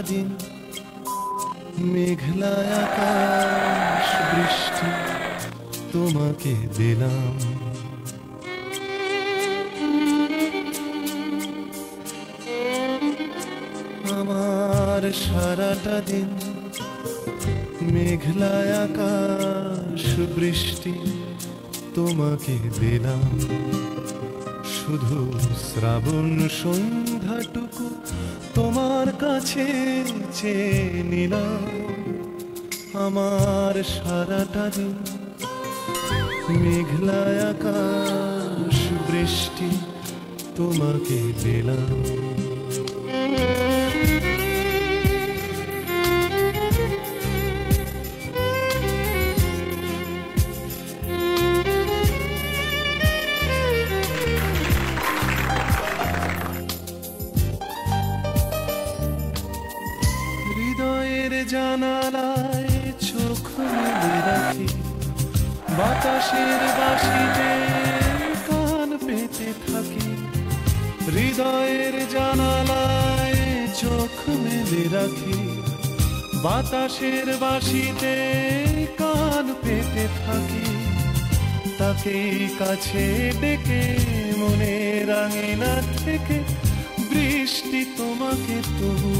দিন, মেঘলা আকাশ বৃষ্টি তোমাকে দিলাম। আমার সারাটা দিন, মেঘলা আকাশ বৃষ্টি তোমাকে দিলাম। শুধু শ্রাবণ সন্ধ্যাটুকু তোমার কাছে চেয়ে নিলাম। আমার সারাটা দিন, মেঘলা আকাশ বৃষ্টি তোমাকে দিলাম। হৃদয়ের জানালায় চোখ মেলে রাখি, বাতাসের বাঁশিতে কান পেতে থাকি। হৃদয়ের জানালায় চোখ মেলে রাখি, বাতাসের বাঁশিতে কান পেতে থাকি। তাকে কাছে ডেকে মনে রাঙিনা থেকে বৃষ্টি তোমাকে তবু